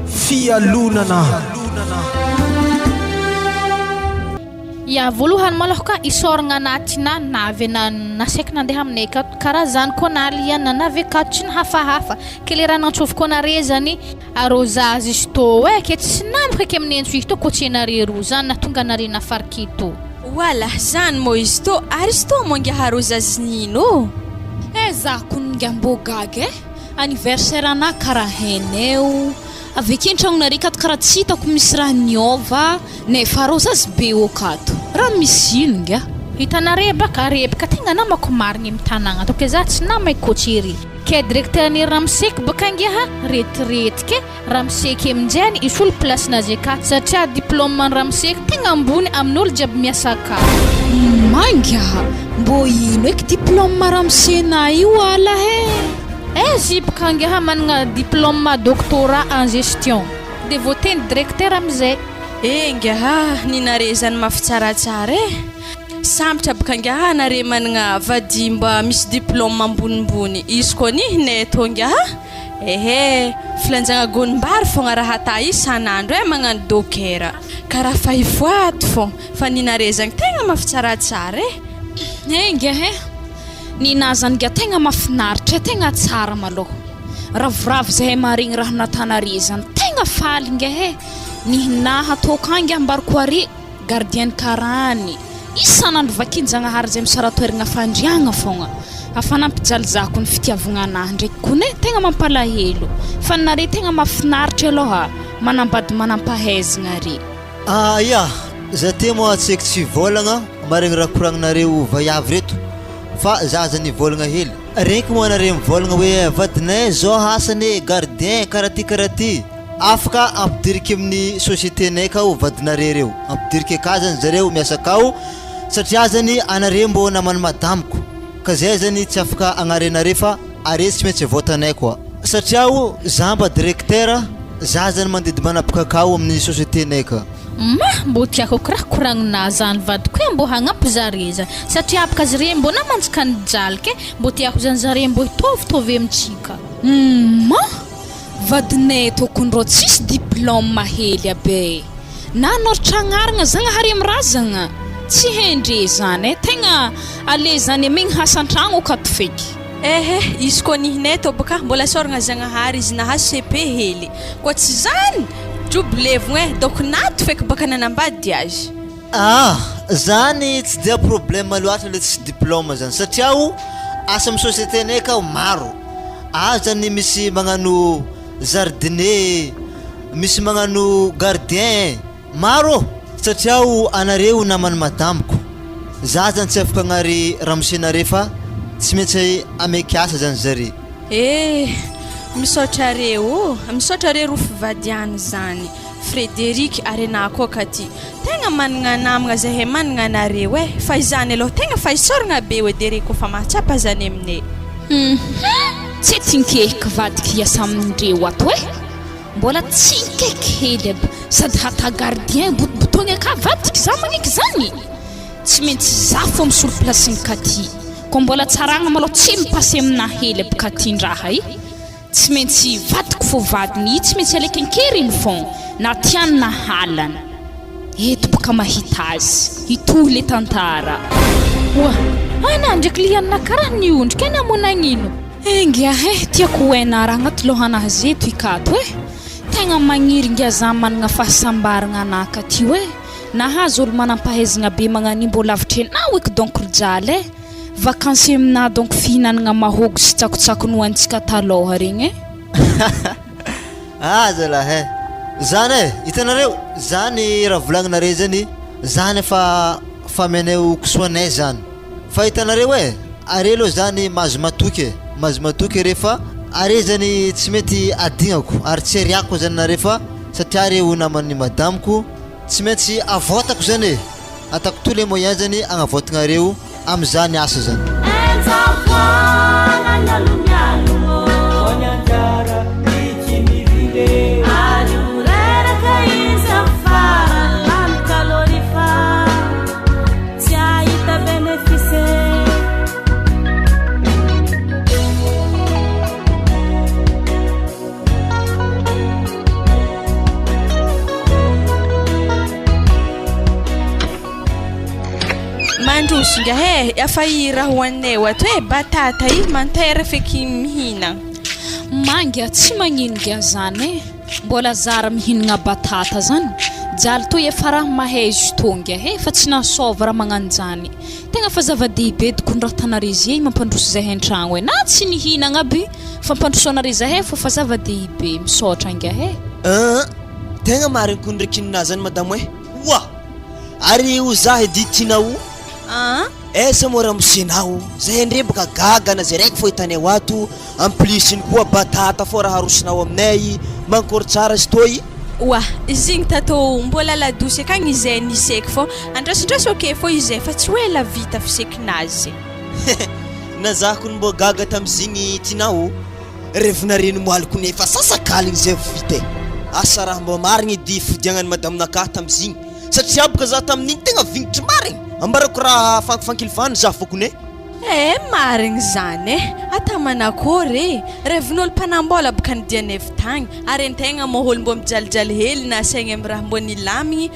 Fialonana. Ya voalohany malako ka isoragna anatina navy nasaika nandeha aminay akato karaha zany koa naliana navy akato tsy hafahafa ke le raha nantsoviko anare zany arrosage izy tô ke tsy namako ake amin'ny entso ito ko tsy anare roa zany natonga anare nafariky ito wala zany mo izy tô ary izy tô monga arrosage nino za kuninga mbogage anniversaire ana karaha heneo aveke antragnonare kato karaha tsy hitako misy raha niova nefa arrosage be okato raha misy ino nga hitanare baka rebaka tegna namako marigny amin'ny tanagna toke za tsy namako koatsery ke directeur ni ramsek baka ngiaha retraite ke ramsek aminjany isolo place nazy ka satria diplôme ramsek tegna ambony amin'olo jiaby miasa ka mangiaha mbo ino eky diplôme ramsena io ala zy baka ngiaha managna diplôme doctorat en gestion de voten directeur amizay ngiaha ninare zany mafy tsaratsara sambatra baka ngiaha nare managna vadimba misy diplôme ambonimbony izy koa nihinay tô ngiaha filanjagna gonimbary fogna raha ata isanandro magnano dokera karaha fa ivoato fô fa ninare zany tegna mafy tsaratsara ngiaha nina zany ngia tegna mafinaritra tegna tsara maloha ravoravo zahay marigny raha natanare zany tegna faly ngiaha nihinaha tokanga ambariko are gardienne karany isanandro vakinjanahary zay misaratoerigna fandriagna fogna afanampijaly zako ny fitiavagna anahy ndraiky kone tegna mampalahelo fa nare tegna mafinaritra aloha manambady manampahaizagna are ya za te mo atseky tsy volagna maregny raha koragninareo vaiavy reto fa za zany volagna hely renky mo anare mivolagna hoe vadinay zao hasany gardien karaty afaka ampidiriky amin'ny société nay kao vadinare reo ampidiriky ka zany zareo miasa kao satria zany anare mbo namany madamiko ka zay zany tsy afaka agnarenare fa are tsy maintsy votanay koa satria zamba directeur za zany mandidy manapaka kao amin'ny société nay ka mbo tiako karaha koragnina zany vadiko mbo hagnampy zare zany satria apaka zare mbo namanjaka ny jalike mbo tiako zany zare mbo hitovitovy amintsika vadinay tokony ro tsisy diplôme hely abe nanoratra agnaragna zagnahary amirazagna tsy hendre zany tegna ale zany amigny hasan-tragno akato feky izy koa nihinay tô baka mbola soragna zagnahary izy nahazo CP hely koa tsy zany joblevogna donc nato feky baka nanambady azy zany tsy dia problème loatra le tsy diplôme zany satria asa amin'ny société nay ka maro zany misy magnano jardinier misy magnano gardien maro satria anareo namany madamiko za zany tsy afaka agnary ramsenare fa tsy maintsy ameky asa zany zare misaotra are ro fivadiany zany Frédéric arena koa katy tegna managna namagna zahay managna anareo fa izany aloha tegna fa isoragna be dere koa fa mahatsapa zany aminay tsy tinkehiko vadiky hiasa amindreo ato mbola tsinkaiky hely aby sady hata gardien botobotogny aka vadiky za magniky zany tsy maintsy za fô misolo plasiny katy ko mbola tsaragna maloha tsy mipasy amina hely aby katyndraha tsy maintsy vadiko fô vadiny tsy maintsy alekenkeriny fô na tiany na halana eto baka mahita azy ito le tantara ana ndraiky lianina karaha niondrika namonagnino ngiaha tiako hoena raha agnaty lohanahy zeto ikato tegna magniry ngia za managna fahasambaragna anaka ty nahazo olo manampahaizagna be magnani mbo lavitra enao eky donc rijaly vacances amina donc fihinanagna mahogo sy tsakotsako nohantsika taloha regny zalahy zany hitanareo zany raha volagninare zany zany fa famenay kisoanay zany fa hitanareo are lo zany mazo matoky refa are zany tsy mety adignako ary tsy ariako zany nare fa satria reo namany madamiko tsy maintsy avotako zany atako tous les moyens zany agnavotagna reo am'zany asa zany androsinga he afa i raha hoannay ato e batata i mantera feky mihina Manga tsy magninga zany mbola zara mihinagna batata zany jaly to efa raha mahay izy tonga fa tsy nasova raha magnanjany tegna fa zava-dehibe tokony raha tanare zay mampandroso zahay an-tragno na tsy nihinagna aby fa mpandrosonare zahay fa zava-dehibe misaotra anga tegna mariny ko ndraiky ninazany madamo wa ary io zahay di tinao esa mora musinao zahay ndre boka gagana zay raiky fo hitanay ato amplisiny koa batata fo raha arosinao aminay mankory tsara izy toy wa zigny tato mbola ladosy akagny izay niseky fo andrasindrasy ok fo izay fa tsy hoe la vita fisekinazy na zako mbo gaga tamizigny tinao revinareny moaliko nefa sasakaligny zay vita asa raha mbo marigny di fidiagnany madame naka tamizigny satria boka za tamin'igny tegna vignitry marigny ambarako raha fankifankilifany za fokone marigny zany ata manakory revin'olo mpanambola boka nidiany avy tagny ary antegna moholo mbo mijalijaly hely na saigny amin'ny raha mbo nilamigny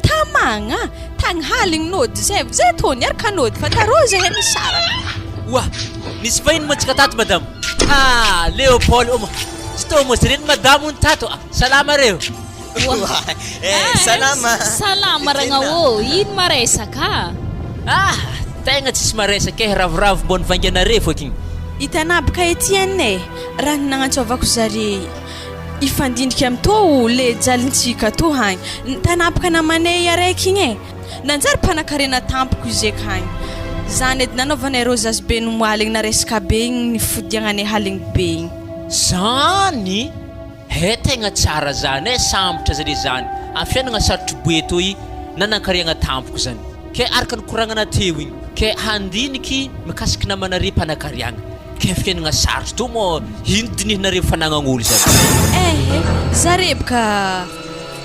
tamagna tagny haligny nody zay tony araka nody fa tarozy hely sarana wa nisy vahiny mantsika tato madamo Léopold sto mosireny madamo ny tato salama reo salama ragna ino maresaka tegna tsisy maresaka ravoravo mbo nivangianare fôkiny hitanà boka etienne raha nagnantsovako zare ifandindrika amito le jalintsika to hagny tanapaka namanay araiky igny nanjary mpanakarena tampoko izy akagny zany edy nanaovanay rô zazy be nomoaligny na resaka be igny nifodiagnanay haligny be igny zany tegna tsara zany sambatra zare zany afianagna sarotry boeto i nanakariagna tampoko zany ke araka nikoragnana teo igny ke handiniky mikasiky namanare mpanakariagna ke fiainagna sarotry to mo ino dinihinare fanagnan'olo zany zare boka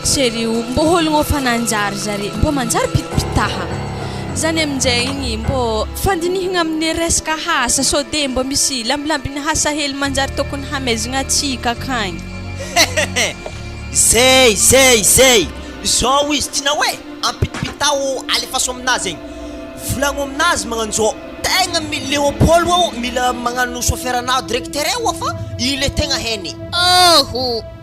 serio mbo hologno fananjary zare mbo manjary pitipitaha zany aminjay igny mbo fandinihigna amin'ny resaka hasa sode mbo misy lambilambiny hasa hely manjary tokony hamezagna atsika akagny zay zao izy tina hoe ampitipitao alefaso aminazy egny volagno aminazy magnanjao tegna Léopold ao mila magnano chauffeur-nao directeur ao fa ile tegna heny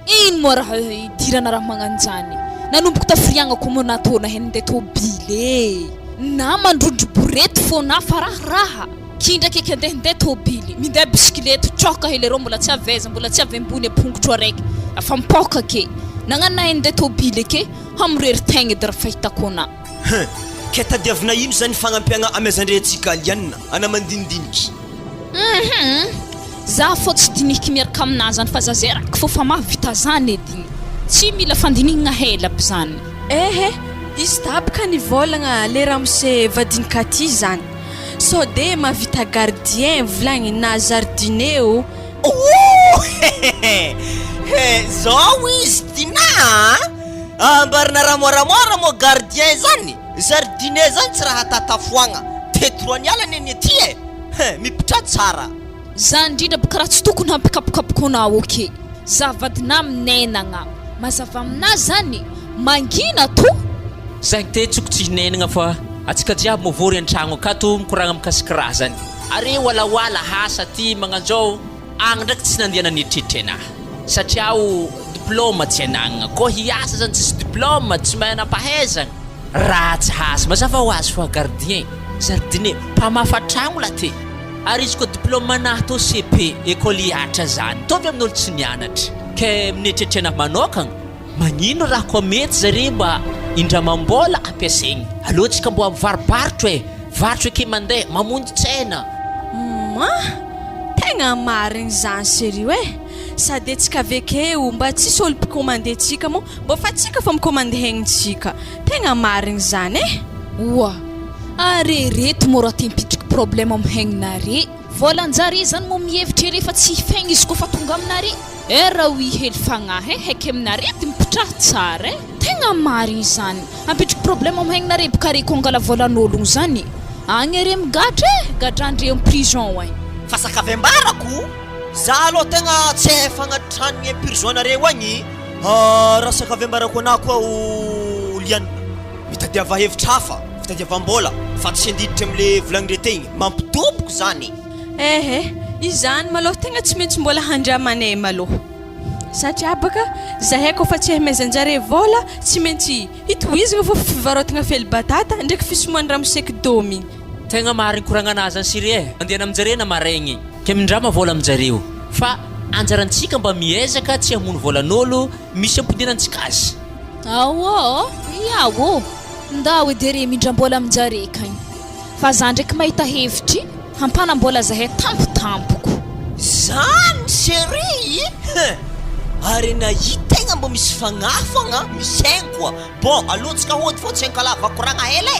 ino mo raha idirana raha magnanjany nanomboko tafiriagna ko mo natona heny tobile na mandrondro borety fô na faraharaha kindraky eky andeha tobily mindeha bisikilety tsoka hely rô mbola tsy aveza mbola tsy avembony apongotro araiky afa mipoka ke nagnano na andeha tobily ake hamorery tegna edy raha fahitako na ke tadiavina ino zany fagnampiagna amezandrentsika alianina ana mandinidiniky za fô tsy dinihiky miaraka amina zany fa za zay raka fô fa mahavita zany edy tsy mila fandinihigna hela aby zany izy tabaka nivolagna le ramose vadinika ty zany sode mavita gardien volagny na jardineo zao izy tina ambarina ramoramora mo gardien zany jardine zany tsy raha tatafoagna tetroany alany eny ety mipitra tsara za ndrindra boka raha tsy tokony hampikapokapokonao ake za vadina minenagna mazava amina zany mangina to zagny te tsoko tsy hinenagna fa atsika jiaby movory an-tragno akato mikoragna mikasiky raha zany are walawala hasa ty magnanjao agny ndraiky tsy nandiana nitritry anahy satria diplôma tsy anagnana ko hiasa zany tsisy diplôma tsy manam-pahaizana ratsy hasa mazava ho azy fa gardien jardinier mpamafa tragno la te ary izy koa diplôma anahy to CP école hiatra zany tovy amin'olo tsy nianatra ke minitritry anahy manokagna magnino raha koa mety zare mba indramam-bola ampiasaigny alohantsika mbo amivaribarotro varotro ake mandeha mamonjy tsena tegna marigny zany serio sady atsika avekeo mba tsisy olo mpikomandy atsika mo mbo fa tsika fa mikomandy hegnitsika tegna marigny zany wa arereto mo raha tempitriky problème amin'ny hegninare volanjare zany mo mihevitra ery fa tsy hifegna izy koa fa tonga aminare raha ho hely fagnahy haiky aminare ty mipitraha tsara tegna marigny zany ampitriky problème amin'ny hegninare boka are kongala volan'ologno zany agny are migatra gadrandre amin'ny prison fa sakavembarako za aloha tegna tsy fagnatrany prison-nareo agny raha sakavembarako anah koa lianina mitadiava hevitra hafa fitadiavam-bola fa tsy andiditra am'le volagnin-dre tegny mampitomboko zany. Izany maloha tegna tsy maintsy mbola handramanay maloha satria baka zahay kofa tsy ahimezanjare vola tsy maintsy hitohizagna fô fivarotagna fely batata ndraiky fisomoan'ny ramosek domy. Tegna mariny koragna anazy any Siry andehana aminjare na maraigny ke mindrama vola aminjareo fa anjarantsika mba miezaka tsy hamono volan'olo misy ampodinantsika azy. Iawo ndao edere mindrambola aminjare kagny fa za ndraiky mahita hevitry hampanambola zahay tampotampoko. Zany Siry ary nahitegna mba misy fagnafagna misy haingo bon alohatsika hody fô tsy hankalava koragna hela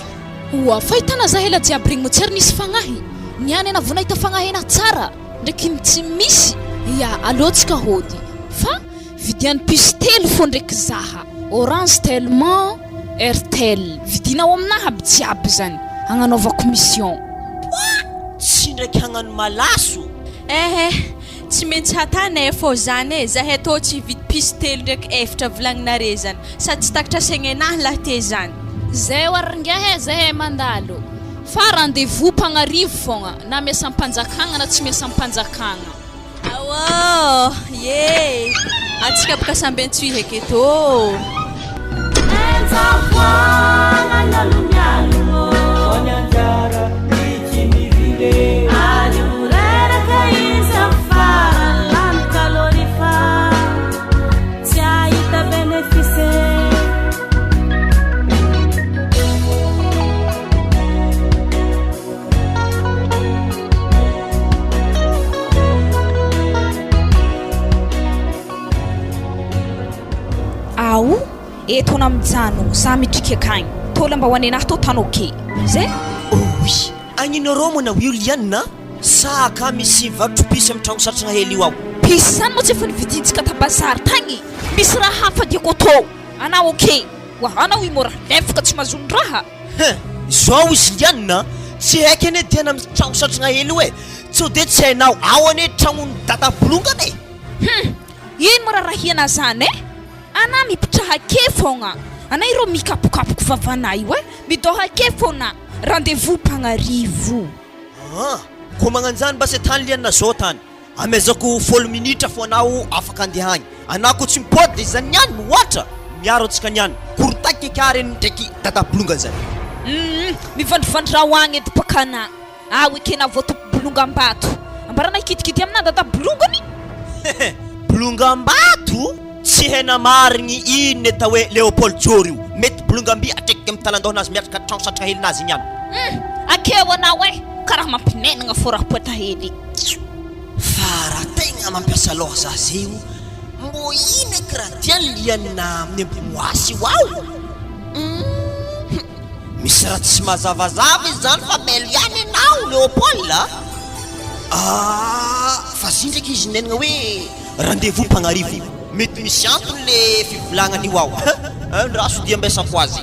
oa fahitana za hela jiaby regny mo tsy ary nisy fagnahy niany ana vo nahita fagnahena tsara ndraiky tsy misy ia alohatsika hody fa vidian'ny puce telo fô ndraiky zaha orange tellement airtel vidinao aminahy aby jiaby zany hagnanaova commission. tsy ndraiky hagnano malaso. Tsy maintsy hatanay fô zany zahay tô tsy vidy puce telo ndraiky efatra volagninare zany sady tsy takatra saignainahy laha te zany. Zay waringahe zahay mandalo fa rendez-vous pagnarivo fogna na miasa ampanjakagna na tsy miasa ampanjakagna. Atsika baka samby antsoy heky tô. Eto namjano za mitrika akagny tola mba hoanenahy tô tano ke zay. Oui agninareo mo na Williana sa ka misy varotropisy amin'ny tragno satragna hely io ao. Pisy zany mo tsy efa nividintsika tabazary tagny misy raha hafa diako tô ana ok wa ana wi mora lefaka tsy mazony raha. Zao Williana tsy haiko ane tena amin'ny tragno satragna hely io tsy de tsy hainao ao ane tragnon'ny dada bolongany. Ino mora rahina zany ana mipitraha ke fogna ana iro mikapokapoko vavanay io midoha ke fogna rendez-vous pagnarivo. Ko magnanjany basa tany liana zao tany amezako folo minitra fo anao afaka andehagny anako tsy mipody izany niany mihoatra miaro antsika niany korotaki kare ndraiky dada bolongany zany. Mivandrivandra hoagny edy bakana ekena voto bolongam-bato ambarana kitikity amina dada bolongany. Bolongam-bato tsy hena marigny ino eta hoe Léopold Jory io mety bolongamby atraiky amin'ny talandohanazy miatraka tragno satra helinazy igny any. Akeo anao karaha mampinenagna fô raha poeta hely fa raha tegna mampiasa loha za zay io mbo ino eky raha tiany liana amin'ny ampimoasy ao. Misy raha tsy mazavazava izy zany fa melo ihany anao Léopold fa zy ndraiky izy nenagna hoe rendez-vous pagnarivo mety misy antony le fivolagnany io ao. Raha sodia ambesako azy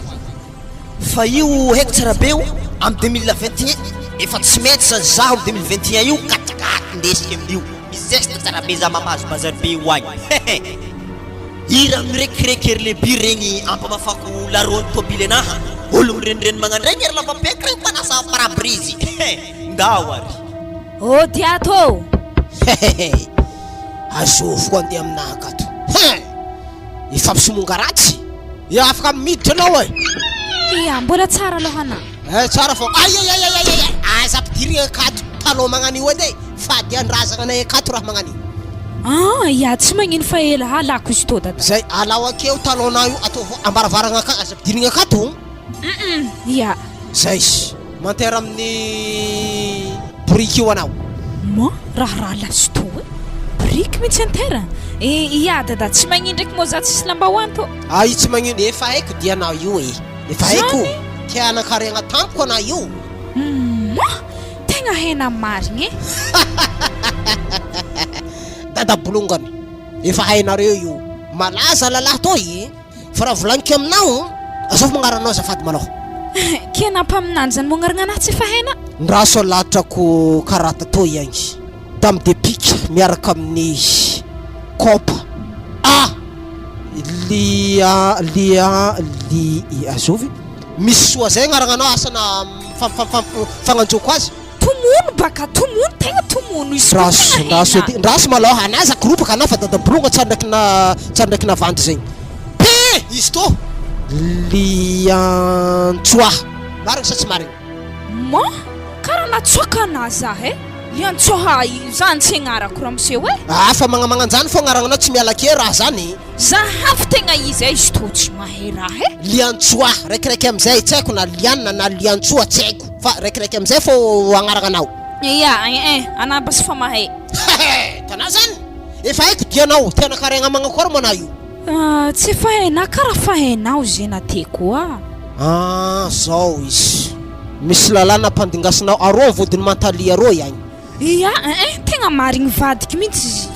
fa io haiko tsara be io amin'ny 2021 efa tsy maintsy zany zaho 2021 io katakaty ndesika amin'io misy zesta tsara be za mamazo bazary be io agny. I raha mirekireky ery le bi regny ampamafako laroan'ny tôbily anaha olo mirenireny magnano regny ery lavabeky regny mpanasa parabrizy. Ndao ary diato azovoko andeha aminaha akato ifampisomonga ratsy afaka miditra anao ia mbola tsara lohana tsara fô aza ampidirigna akato talon magnano io edy fady andrazagna akato raha magnano ia tsy magnino fa ela alako izy tô dada zay alao akeo talonnao io atao ambaravaragna aka aza ampidirigna akato ia zay mantera amin'ny briky io anao mo raha lazy tô briky mitsy antera ia dada tsy magnino ndraiky mo za tsisy lambahoany tô io tsy magnino efa haiko dianao io efa haiko tianakaregna tampoko anao io tegna hena marigny dada bolongany efa hainareo io malaza lalahy tô fa raha volagniko aminao azovy magnaranao azafady malôha kenapa aminany zany mognaragna anahy tsy efa haina ndraso latrako karata tô igny dame de pique miaraka amin'ny kopa azovy misy soa zay agnarananao asana fagnanjoko azy tomono baka tomono tegna tomono izy ndraso malao anaza groupe anao fa dadabolonga tsarndraiky navandy zegny izy tô liantsoa marigny sa tsy marigny ma karaha natsoaka ana zahe liantsoha zany tsy agnarako ramoseo e fa magnamananjany fo agnarananao tsy miala ke raha zany zahafy tegna izy e izy tô tsy mahay raha e liantsoa raikiraiky amizay tsy haiko na lianina na liantsoa tsy haiko fa raikiraiky amizay fô agnarananao ia ana basy fa mahay tana zany efa haiko dianao tena karagna magnakory mana io tsy fahaina karaha fahainao zena teko zao izy misy lalàna ampandingasinao aroa vodiny mantalia aroa ihany ia tegna marigny vadiky mihitsy izy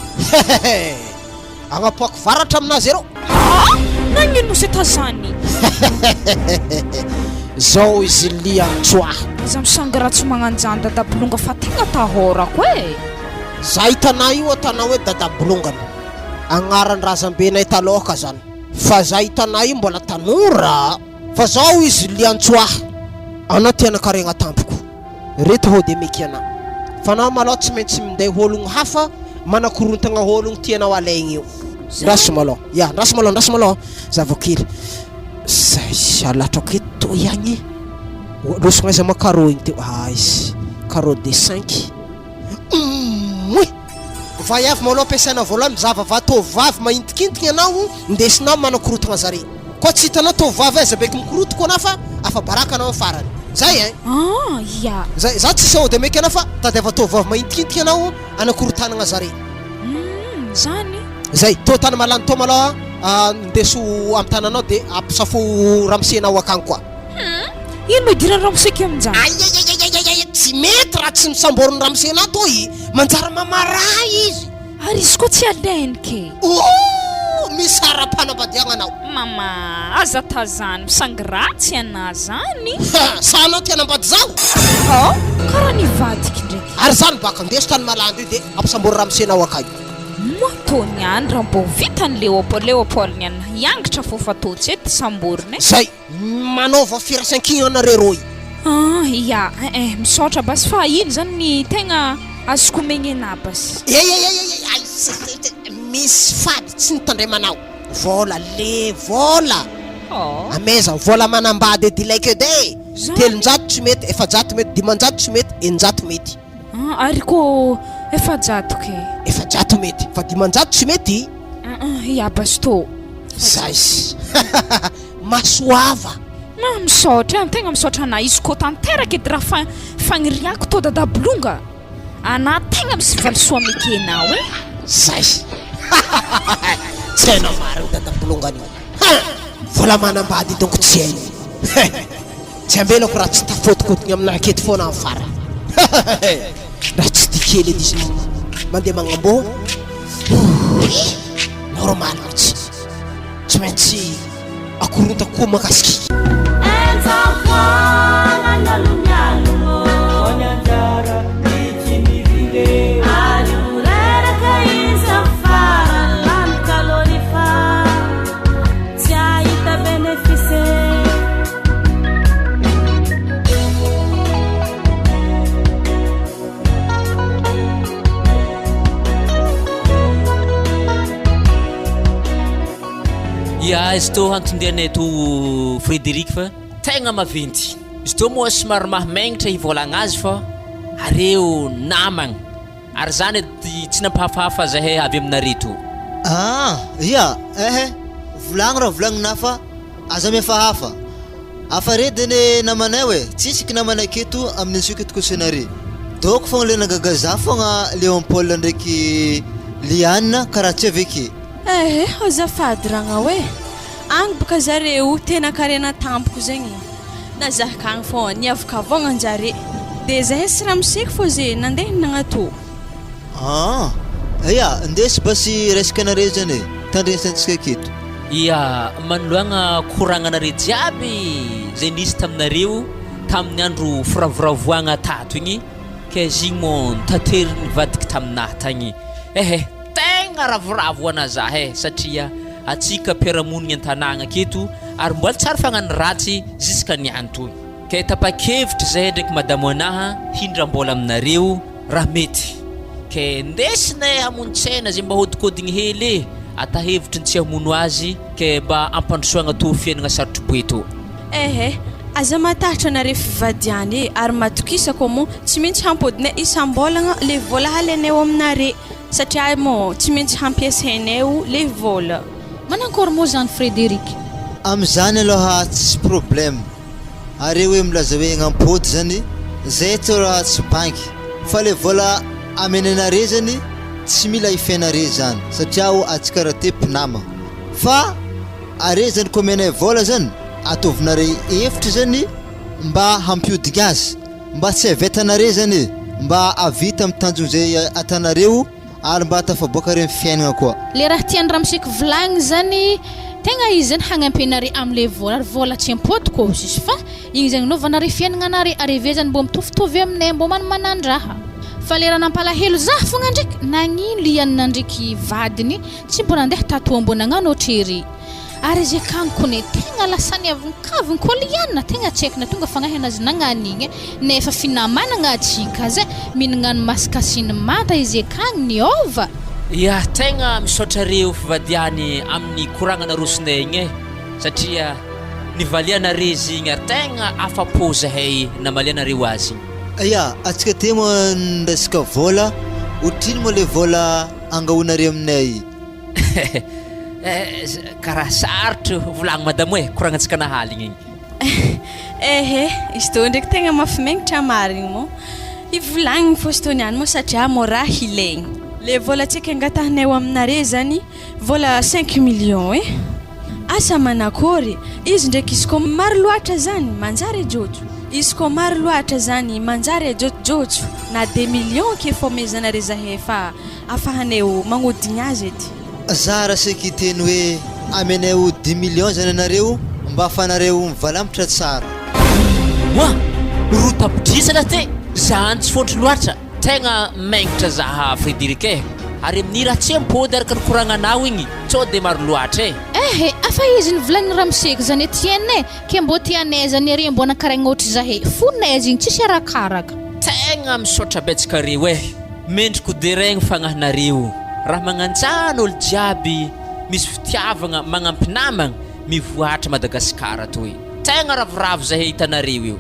agnapoako varatra aminazy areo nagnino se tazany zao izy liantsoa za misanga raha tsy magnanjany dadabolonga fa tegna tahorako e za hitanà io atanao hoe dadabolongana agnarany razambenay taloka zany fa za hitanà io mbola tanora fa zao izy liantsoa anao tiana karegna tampoko reto ho de meky ana fa anao malao tsy maintsy minday ologno hafa manakorontagna ologno tianao alaigny io ndraso malao zavokely zay alatrako eto ihagny losogna izy makaro igny teo izy carreau de 5 vaiavy malao ampiasaina voalohany mizava tovavy maintikintigny anao ndesinao manakorotagna zare koa tsy hitanao tovavy aiza beky mikorotoko anao fa afa baraka anao farany zay ia zay za tsy sao de meky anao fa tadiava tovavy maintikintigny anao anakorotanagna zare zany zay tô tany malany tô malao ndeso amy tananao de ampisafo ramsenao akagny koa ino idirany ramoseko aminjany tsy mety raha tsy misamborony ramsenao tô manjary mamara izy ary izy koa tsy alainy ke misy ara-panambadiagna anao mama aza tazany misangratsy ana zany sa anao tianambady zao karaha nivadiky ndraiky ary zany baka ndeso tany malando io de ampisambory ramsenao akagny matony any raha mbô vitany leopoly any hiangitra fofa totsy ety samboriny zay manaova firaisan-kigna anareo ia misaotra basy fa ino zany ny tegna azoko megnena basy misy fady tsy nitandremanao vola ameza vola manambady edy ilaiko edy telonjato tsy mety efajato mety dimanjato tsy mety eninjato mety ary ko efajato ke efajato mety fa dimanjato tsy mety ia basy tô zay masoava misaotra tegna misaotra ana izy ko tanteraka edy raha fagniriako tô dadabolonga ana tegna misy valisoa mekenao e zay tsy hainao marigny dadabolongany vola manambady donko tsy hainy tsy ambelako raha tsy tafotokotigny aminah aketo foana amin'ny fara raha tsy dikely edy izy mandeha magnambo normal tsy maintsy akorontako koa makasiky ia izy tô antondianay to Frédéric fa tegna maventy izy tô moa somary mahamagnitra hivolagna azy fa areo namagna ary zany edy tsy nampahafahafa zahay avy aminareto ia volagno raha volagnina fa aza mihafahafa afa re dene namanay hoe tsisiky namanay keto amin'ny antsika eto kosenare doko fogna le nagagaza fogna Léopold ndraiky Liane karaha tsy aveke azafady ragna hoe agny boka zareo tena karena tampoko zegny na zahakagny fô niavaka avôgnanjare de zahay sy raha miseko fô ze nandeha nagnato ia ndesy basy resaka anare zany tandresantsika aketo ia manoloagna koragnanare jiaby zay nisy taminareo tamin'ny andro firavoravoagna tato igny ke zigny mo tatery nivadiky taminahy tagny tegna ravoravo ana zahay satria atsika mpiaramonigny an-tanàgna aketo ary mbola tsara fagnano ratsy jusqu'à niantoy ke tapa-kevitra zahay ndraiky madamo anaha hindram-bola aminareo raha mety ke ndesinay hamontsena zay mba hodikodigny hely atahevitra ny tsy hamono azy ke mba ampandrosoagna to fiainagna sarotro boeto ehe aza matahatra anareo fivadiany ary matokisako mo tsy maintsy hampodinay isam-bolagna le vola halenay aminare satria mo tsy maintsy hampiasainay le vola manankory moa zany Frédéric am'izany aloha tsy problème are hoe milaza hoe gnampody zany zay tsara tsy banky fa le vola amenanare zany tsy mila ifainare zany satria atsika raha te mpinama fa are zany ko menay vola zany ataovinare hevitra zany mba hampiodika azy mba tsy avetanare zany mba avita amin'ny tanjona zay atanareo ary mba atafaboaka reny fiainana koa le raha tiany ramoseko volagny zany tegna izy zany hagnampinare am'le vola tsy ampodiko sisy fa igny zany novanare fiainagnanare ary ve zany mbo mitovitovy aminay mbo manomanandraha fa le raha nampalahelo za fogna ndraiky nagnino lianina ndraiky vadiny tsy mbo nandeha tato mbo nagnano ohatrery ary zay kankone tegna lasany avinkaviny koa lianina tegna tsy haiko na tonga fagnahina azy nagnanigny nefa finamanagna atsika zay minagnano masikasiny mata izy akagny niova ya tegna misaotra reo fivadiany amin'ny koragnana rosonay igny satria nivalianare izy igny ary tegna afapo zahay namalianareo azy ya atsika te moa resaka vola otrino moa le vola angahoanare aminay karaha sarotro volagny madamo koragnantsika nahaligny igny ehe izy tô ndraiky tegna mafimainitra marigny mo ivolagniny fostoniany mo satria mo raha hilaigny le vola tsika angatahanay aminare zany vola 5 millions asa manakory izy ndraiky izy ko maro loatra zany manjary jojo izy ko maro loatra zany manjary jojojojo na 2 millions ke fo mezanare zahay fa afahanay magnodigny azy edy zara seky teny hoe amenay 10 millions zany anareo mba afanareo mivalamitra tsara wa ro tapitrisana te zany tsy fotry loatra tegna maingitra zaha Frédéric ary amin'ny raha tsy ampody araka ny koragnanao igny tsao de maro loatra ehe afa izy nivolagny ramoseko zany etienne ke mbo tianay zany ary mbo nakaragna ohatry zahay fonay azy igny tsisy arakaraka tegna misaotra betsaka reo mendriko deregny fagnahinareo raha magnanjana olo jiaby misy fitiavagna magnampy namagna mivoatra Madagasikara toy tegna ravoravo zahay hitanareo io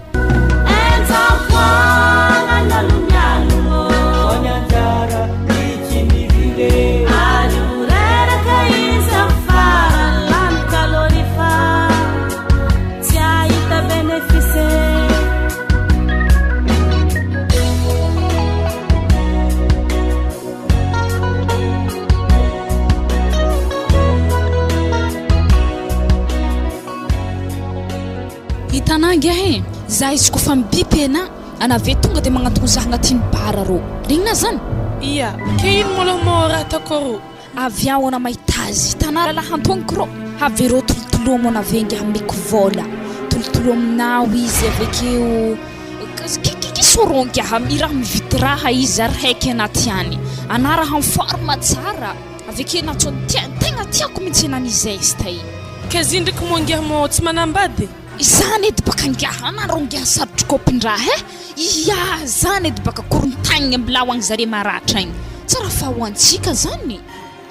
hitanangy za izy ko fa mibipena anave tonga de magnatogno za agnatin'ny bara ro regnina zany iya ke ino molo mo raha takoro aviaona mahitazy hitanara lahantongiko ro havero tolotolo mo navengy amiko vola tolotolo aminao izy avekeo kisorongy iraha mividy raha izy ary haiky anaty any anaraha forme tsara avekeo natsony tegna tiako mihitsy nan'izay izy tay ke zindriky mongiah mo tsy manambady izany edy baka angiaha narongiaha sarotry kopin-draha iya zany edy baka korontagny ambilawagny zare maratra igny tsara fahoantsika zany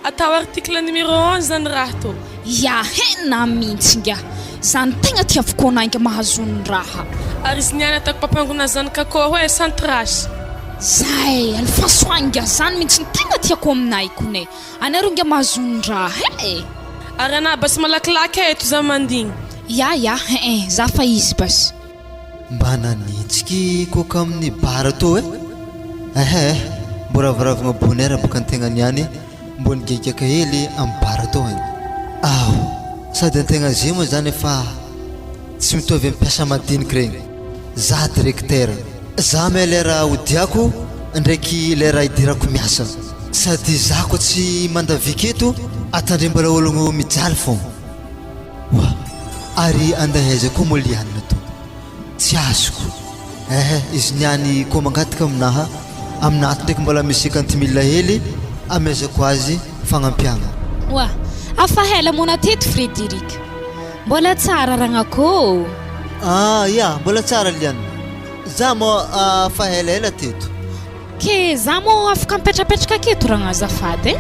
atao article numéro 11 zany raha to ya hena mihitsy ngia zany tegna tiavoko anangy mahazony raha ary izy niany atako papangona zany kako hoe santrash zay alfasoangia zany mihitsy ny tegna tiako aminay kone anaro ngia mahazony raha ary ana basy malakilaky eto za mandigny ya za fa izy basy mba nanitsika koka amin'ny bara to mbo ravaravagna bonheur baka antegna niany mbo nigegaka hely amin'ny bara to sady antegna zay moa zany fa tsy mitovy ampiasa madinika regny za directeur za me lera hodiako ndraiky lera hidirako miasa sady za ko tsy mandaviketo atandrembala ologno mijaly fogna ary andahaiza koa moa lianina to tsy azoko izy niany koa mangataka aminaha aminaty ndraiky mbola misy 50 000 hely amezako azy fagnampiagna wa afahela mona teto Frédéric Mbola tsara ragnako. Ya, mbola tsara liana. Za mo fahelela teto. Ke za mo afaka mipetrapetraka aketo ragna azafady.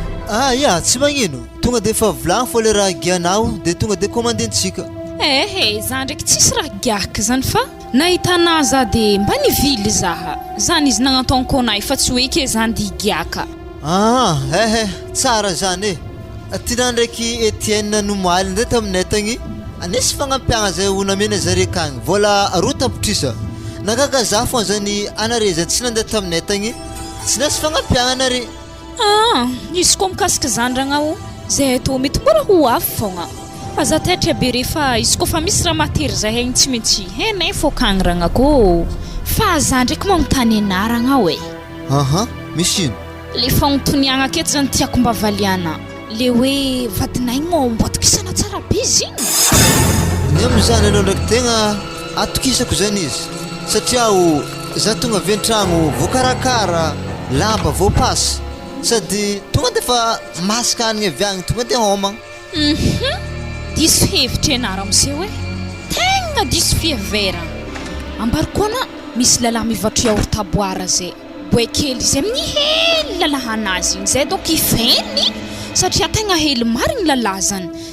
Ya, tsy magnino. Tonga de fa volagny fô le raha gianao de tonga de commandensika. Za ndraiky tsisy raha giaka zany fa nahitana za de mba nivily zaha. Zany izy nagnataonko anay fa tsy hoe ke zany di giaka. Tsara zany e. Tina ndraiky Etienne no maly ndray taminay tagny. Anisy fagnampiagna zay onamena zare kagny vola roa tapitrisa. Nagaga za fô zany anare zany tsy nandeha taminay tagny. Tsy nasy fagnampiagna anare. Izy koa mikasika zany ragnao zay atao mety mora ho avy fogna. Fa za taitra be rehefa izy koa fa misy raha matery zay haigny tsy maintsy hainay fô kagny ragnako. Fa za ndraiky magnotany ana ragnao e. Misy ino? Le fagnontoniagna aketo zany tiako mba valiana. Le hoe vadinay mo mba atokisana tsara be izy igny. Ny am'izany anao ndraiky tegna atokisako zany izy satria za tonga avy an-tragno voakarakara lamba voapasy sady tonga de fa masaka hanigny avy agny tonga de homagna. Diso hevitra ianara miseho e tegna diso fiavera. Ambarikona misy lalahy mivatro yaourt aboara zay boekely izy amin'ny hely lalahanazy igny zay donc ifeny satria tegna hely marigny lalahy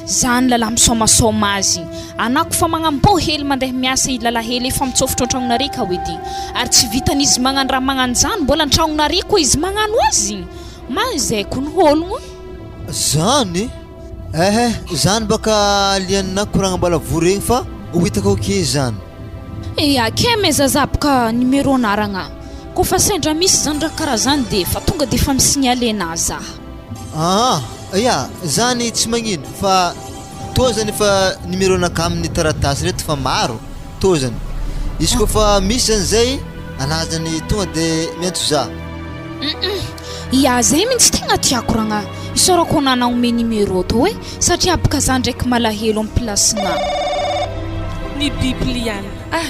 zany lalahy misomasoma azy anako fa magnambo hely mandeha miasa i lalahy hely efa mitsofotro an-tragnonareo ka edy ary tsy vitan'izy magnano raha magnano zany mbola an-tragnonareo koa izy magnano azy ma zay koa ny ologno zany zany baka lianina koragna mbola voregny fa hitako ke zany ke mezazabaka numéro naragna ko fa sendra misy zany raha karaha zany de fa tonga de fa misignaler ana zaha. Zany tsy magnino fa to zany fa numéro naka amin'ny taratasy reto fa maro to zany izy koa fa misy zany zay ana zany tonga de miantso za. Zay mintsy tegna tiako ragna isorako anana ome numéro to e satria baka za ndraiky malahelo amin'ny plasena. Ny bible ihany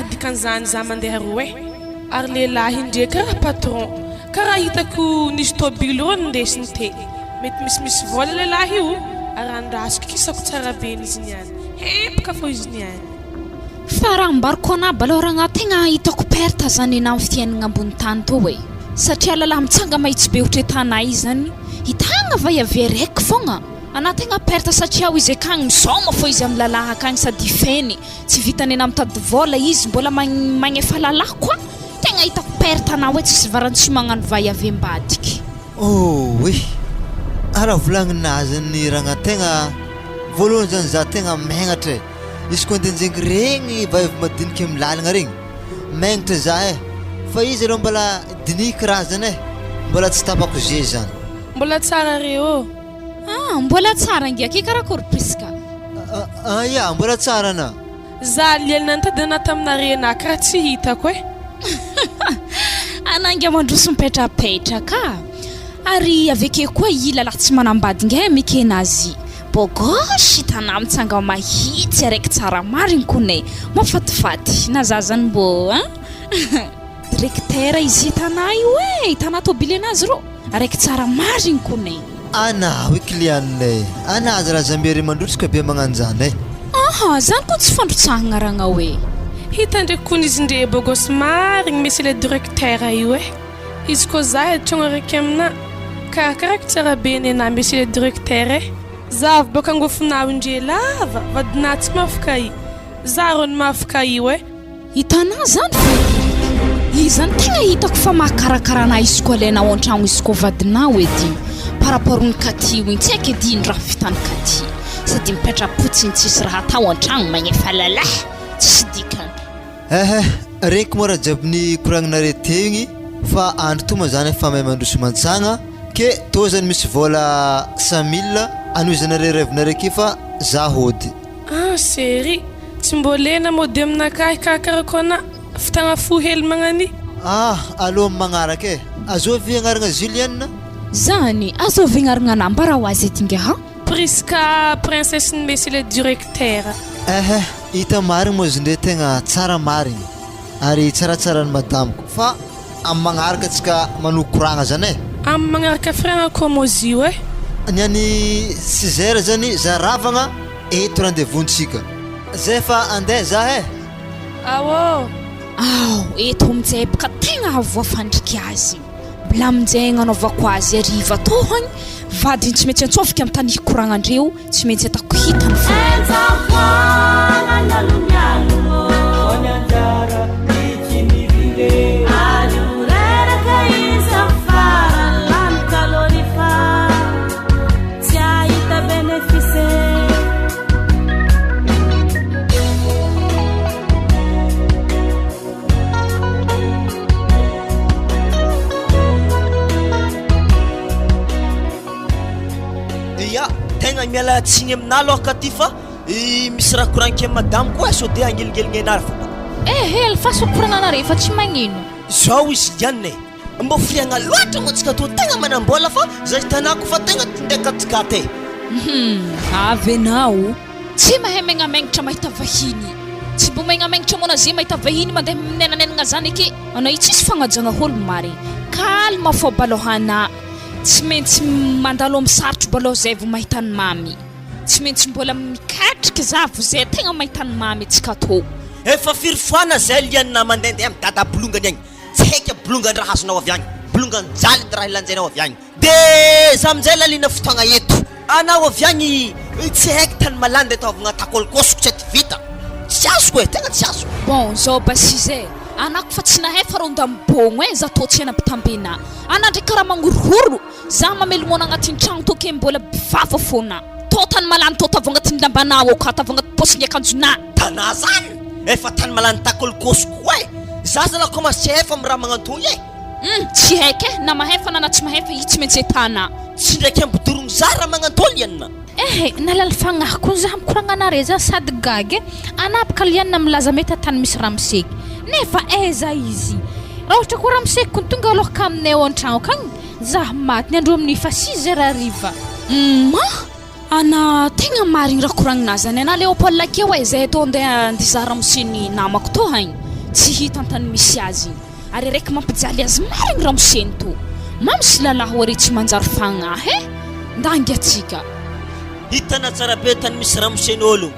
dikan'izany za mandeha roa ary lehilahy ndraiky karaha patron karaha hitako nisy tôbily rô ndesiny te mety misy vola lehilahy io ary andrasiko kisako tsara be izy niany hepaka fô izy niany. Fa raha mbariko ana balao ragna tegna hitako perte zany ana amin'ny fiainana ambony tany to e satria lalahy mitsanga mahitsy be ohatra tanay izy zany hitagna vaiavy raiky fogna ana tegna perte satria izy akagny misoma fô izy amin'ny lalahy akagny sady feny tsy vitany ana mitady vola izy mbola magnefa lalahy koa tegna hitako perte ana hoe tsisy varantsy magnano vaiavy ambadiky. Ara volagninazy ny ragna tegna voalohany zany za tegna megnatra izy koa andenjegny regny vaiavy madiniky amin'ny lalagna regny megnatra za fa izy aloha mbola diniky raha zany mbola tsy tapako ze zany. Mbola tsara reo mbola tsara ngiaky karakory priska. Mbola tsara na za lielina nitady ana taminare ana karaha tsy hitako anangia mandroso mipetrapetraka ary aveke koa i lalahy tsy manambadinga mikenazy bogosh hitana mitsanga mahitsy araiky tsara mariny konay mafatifaty na za zany mbo directeur izy hitana io hitana tôbily anazy ro araiky tsara mariny konay. Ana hoe clientinay anazy raha zambiery mandrotsika be magnano zany zany koa tsy fandrotsahagna ragna hoe hita ndraiky koa izy ndre bogos marigny monsieur le directeur io izy koa za tragno araiky amina karakaraky tsara be nena monsieur le directeur za avy boka angofonao indre lava vadina tsy mafaka za ro ny mafaka io hitana zany fe izany tegna hitako fa mahakarakara ana izy koa alainao an-tragno izy koa vadinao edy par rapport ny katy igny tsy haiko edy ino raha vitany katy sady mipetrapotsiny tsisy raha atao an-tragno magnefa lalahy tsisy dikany. Regniko moa raha jiaby ny koragninare teo igny fa andro toma zany efa mahay mandroso mantsagna ke to zany misy vola 100,000 anoizanare revinare ke fa za hody. Séri tsy mbolena mody aminakahy karakarako ana fitagna fo hely magnany. Aloha magnaraka azovy agnarana Julienne zany azovy agnarana nambara ho azy ety inga Priska princesse ny monsieur le directeur. Hita marigny moa izy ndre tegna tsara marigny ary tsaratsara ny madamiko fa amin'ny magnaraka atsika manokoragna zany amin'ny magnaraka frère komozio niany 6 heures zany za ravagna eto rendez-vous-ntsika zay fa andeha za e. Awo. Eto amin'izay baka tegna avoafandriky azy. Mbola amin'izay agnanovako azy ariva tohany vadiny tsy maintsy antsofika amin'ny tany hikoragnandreo tsy maintsy atako hitany miala tsiny amina aloha ty fa misy raha koranike madame koa sao dia agnelingelina anary fa hely fa sokorananare fa tsy magnino zao izy lianne mbo firiagna loatra moatsika to tegna manambola fa zay tanako fa tegna tindekatikate avy anao tsy mahay magnamagnitra mahita vahiny tsy mbo magnamagnitra mona zay mahita vahiny mandeha minenanenagna zany ake anao tsisy fagnajagna holo mary kalma fô balohana tsy maintsy mandalo amin'ny sarotro baloha zay vao mahita ny mamy tsy maintsy mbola mikatrika za vao zay tegna mahita ny mamy atsika to efa firy foana zay lianina mandehandeha amin'ny dada bolongany agny tsy haika bolongany raha azonao avy agny bolongany jaly raha ilanjainao avy agny de za amin'izay lalina fotoagna eto anao avy agny tsy haika tany malanda ataovagna takolokosoko tsy ety vita tsy azoko e tegna tsy azoko bon zao basizay anako fa tsy nahay fa ronda mibogno za to tsy anabitambena ana ndraiky karaha mangorohoro za mamelomona agnatin'ny tragno to ke mbola bivava foana to tany malany to tavo agnatin'ny lambanao aka tavo agnaty posiny akanjona tana zany efa tany malany takolokosoko e za zala komasy tsy hay fa amin'ny raha magnantoy e tsy haika e na mahay fa na tsy mahay fa i tsy maintsy etana tsy ndraiky ambodorogno za raha magnantoly ianina nalala fagnahako za mikoragnanare za sady gagy anapaka lianina milaza mety tany misy ramoseiky nefa za izy raha ohatra ko ramoseiky kon tonga alohaka aminay ao an-tragno akagny za maty ny andro amin'ny fa 6 heures ariva ma ana tegna marigny raha koragninazy any ana Léopold akeo e zay to andeha andiza ramoseny namako to haigny tsy hita antany misy azy ary raiky mampijaly azy marigny ramoseny to mamsy lalahy ary tsy manjary fagnahy ndangy atsika hitana tsara be tany misy ramoseny olo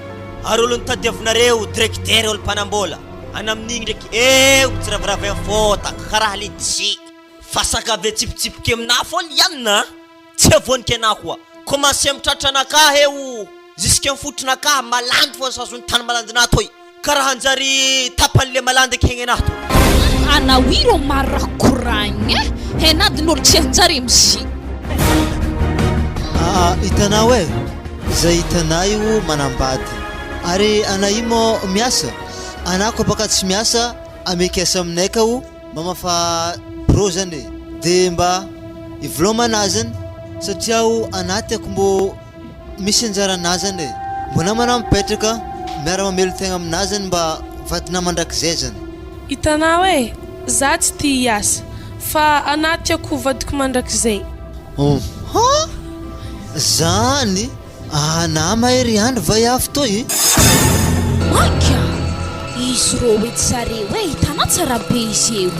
ary olo nitadiavinareo directeur olo mpanambola ana amin'igny ndraiky tsy raviravy fota karaha lidisik fa sakave tsipitsipiky amina foly ianina tsy avoniky ana koa commencé mitratra anakahy eo jusqu'à mifotronakahy malandy fo sazony tany malandina toy karaha anjary tapan'le malandy akegny anahy to ana wiro maro raha koragny henadin'olo tsy anjary misy hitanao e zay hitanao io manambady ary ana io mo miasa anako baka tsy miasa amekasa aminay kao mamafa pro zany de mba ivelomanazy satria anaty ako mbo misy anjara anazany mbo namana mipetraka miara mamelo tegna aminazany mba vadina mandrakizay zany hitanao e za tsy tia hiasa fa anaty ako vadiko mandrakizay zany nama ery andro va iafy toy maka izy rô ety zareo hitanao tsara be izy eo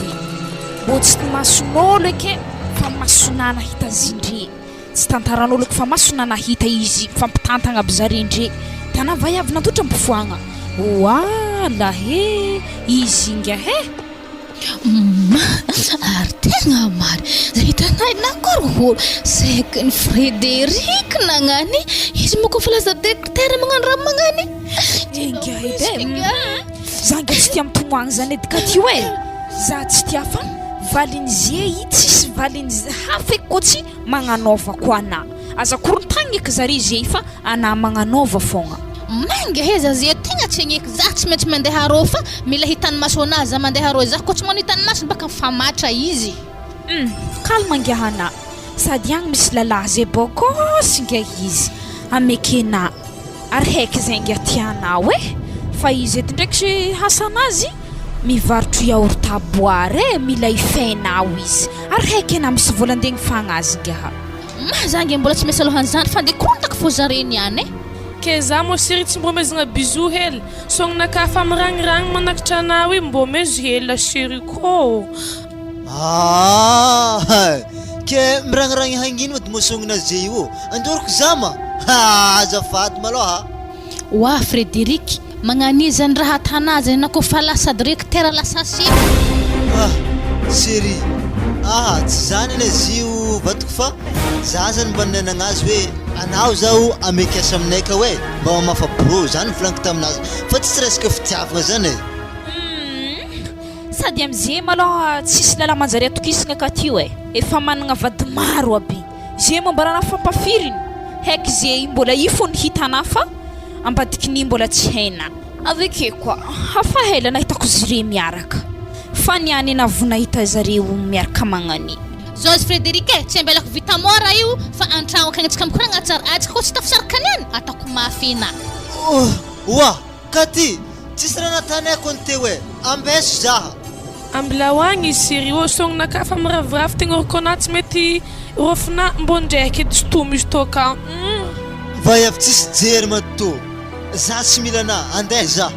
mbo tsy mason'olo eke fa masonana hita zindre tsy tantaran'olo fa masonana hita izy fampitantagna aby zarendre tana va avy nantotra mpifoagna lahe izy inga ary tegna mary zay hitanay nakorholo sekny Frédéric nagnany izy moko filaza directeur magnano raha magnany zanga tsy tia mitomagna zany edy ka tio za tsy tia fa valiny tsisy valiny hafa ko tsy magnanova ko ana aza korontagny eky zare zay fa ana magnanova fogna manga heza zay tegna tsy agneky za tsy maintsy mandeha arô fa mila hitany maso anazy za mandeha arô za ko tsy mano hitany maso baka famatra izy kalma ngahana sady agny misy lalahy zay bokosy nga izy amekena ary haiky zay nga tianao fa izy ety ndraiky hasanazy mivarotro yaourt à boire mila ifainao izy ary haiky na misy volandegny fagnazy ngaha zangy mbola tsy misy alohany zany fa ndeha kontaka fô zareny any ke za mo siry tsy mbo mezagna bisou hely sognonaka fa mirangiragny manakitra anao mbo mezo hely la chéri ko ke mirangiragny hangino mody mosognona zay andoroko zama azafady maloha wa Frédéric magnanizany raha tanazy na ko fa lasa directeur lasa si Chérie, tsy zany ne zio vatiko fa za zany mba nanagnazy hoe anao zao amekasa aminay ka hoe mba mamafa bro zany volaniko taminazy fa tsy resaka fitiavana zany sady am'izay maloha tsisy lala manjary atokisana ka tio efa managna vady maro aby zay momba raha fampafiriny haiky zay mbola ifo ny hitana fa ambadikiny mbola tsy haina aveke koa hafa hela nahitako zire miaraka fa niany navona hita zareo miaraka magnany Zozy Frederike tsy ambelako vita mora io fa antragno kagnitsika mikoragna tsara ajaka ko tsy tafisaraka niany atako mafina wa kati tsisy raha natanayako ante hoe ambeso zaha amblahoagny izy sério sognona ka fa miravoravo tegna orikona tsy mety rofina mbondraiky edy stomy izy tô ka va avy tsisy jery matô za tsy mila na andeha za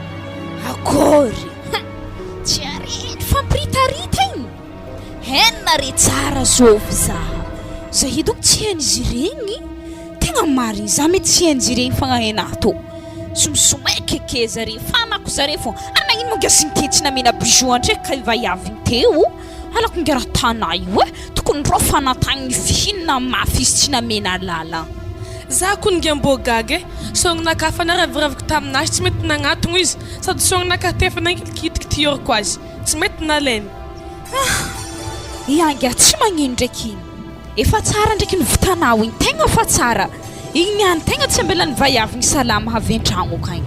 akory tsy arety fampitarita igny henna re tsara zovy za hitako tsy hain'izy regny tegna mariny za mety tsy hain'izy regny fagnahenato somsomaiky ake zare fanako zare fô anagnino mongasinitetsy namena bijou andraiky ka ivaiaviny teo alako ngara tana io tokony ro fanatagny fihinana mafy izy tsy namena lala za konge mbogage sognona fa naraviraviko taminazy tsy mety nagnatogno izy sady sognona ka tefa nankilikitika tioriko azy tsy mety nalainy ianga tsy magnino ndraiky iny efa tsara ndraiky ny vitanao igny tegna fa tsara igny niany tegna tsy ambela ny vaiaviny salama avy an-tragno kagny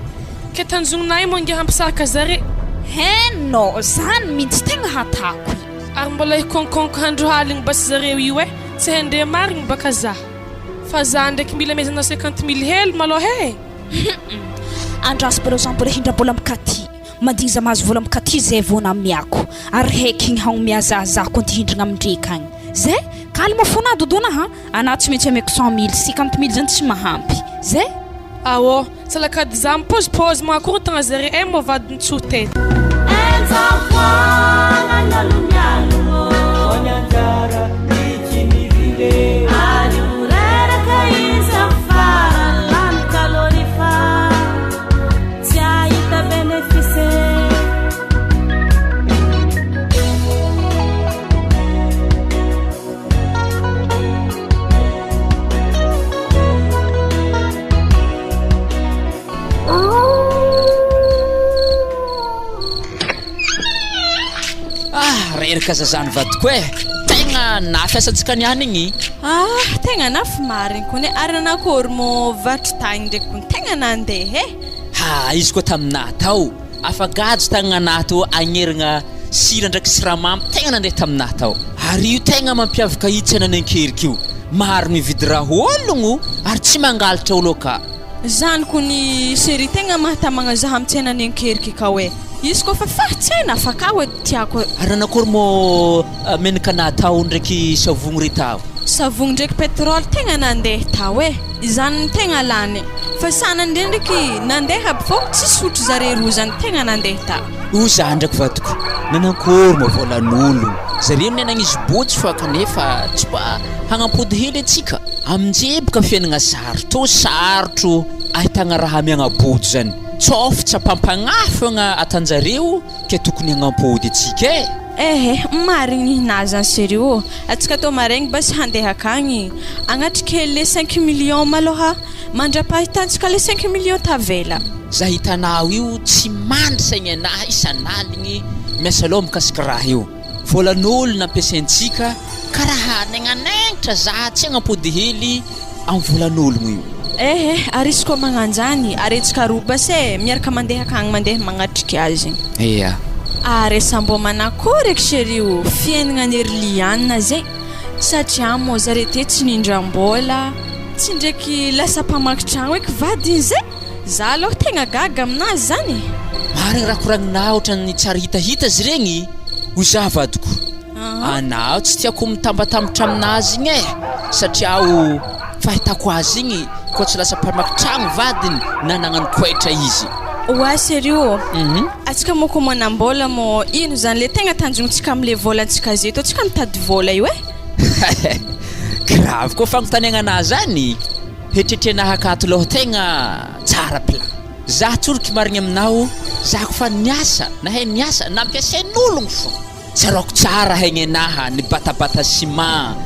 ke tanjognonay monge hampisaraka zare heno zany mihitsy tegna hatako ary mbola ikonkonko handro haligny basy zareo io tsy hande marigny baka za fa za ndraiky mila mezana 50,000 hely maloha andraso bolo zany mbola hindra mbola mikati mandigny mahazo vola mikati zay vona miako ary haiky igny hagno miazazako antihindragna amindreka agny zay kalma fona dodona ana tsy maintsy ameko 100,000 50,000 zany tsy mahampy zay awo salakady za mipôzipôzy magnakoro tagna zare mo vadiny tsotety reraka zazany vadiko tegna nafiasantsika niany igny tegna nafy mariny kone ary nanakory mo vatro tagny ndraiky kony tegna nandeha izy koa taminah tao afagajo tagnanah to agnerigna sira ndraiky siramamy tegna nandeha taminah tao ary io tegna mampiavaka itsy anany ankerika io maro mividy raha ologno ary tsy mangalatra olo ka zany kony série tegna mahatamagna za amitsaignany ankerika ka hoe izy koa fa fahatsena afaka hoe tiako ary nanakory mo menaka natao ndraiky savogno retao savogno ndraiky pétrole tegna nandeha tao izany tegna lany fa sanany ndraiky nandeha aby fô tsy sotro zare roa zany tegna nandeha ta io za ndraiky vadiko nanakory mo volan'olo zare nenagnizy botsy fa kanefa tsy mba hagnampody hely atsika aminjeboka fiainagna sarotro sarotro ahitagna raha miagnabojo zany tsofa tsy ampampagnafagna atanjareo ke tokony hagnampody atsika marigny hinazy zany sério atsika atao maraigny basy handeha akagny agnatriky hely le 5 millions maloha mandrapahitantsika le 5 millions tavela za hitanao io tsy mandry saigny anahy isanaligny miasa aloha mikasika raha io volan'olo nampiasaintsika karaha naignanaigitra za tsy hagnampody hely amin'ny volan'ologno io ary izy koa magnanjany arentsika roa basy miaraka mandeha akagny mandeha magnatriky azy ary sambo manakory eky sério fiaignana ny ery lianina zay satria mo zare te tsy nindram-bola tsy ndraiky lasa mpamakitragno eky vadiny zay za aloha tegna gaga aminazy zany marigny raha koragninah ohatrany tsara hitahita azy regny ho za vadiko anao tsy tiako mitambatambatra aminazy igny satria fahitako azy igny koa tsy lasa mpamakitragno vadiny na nagnano koetra izy wa sério atsika moko manambola mo ino zany le tegna tanjontsika amle volantsika zay to tsika mitady vola io grave koa fagnontaniagna anazy zany hetretrenaha akato loha tegna tsara plan Zah tsoroko marigny aminao, zah ko fa niasa, nahay niasa, nampiasain'ologno fo. Tsarako tsara haigny anaha, ny batabata ciment,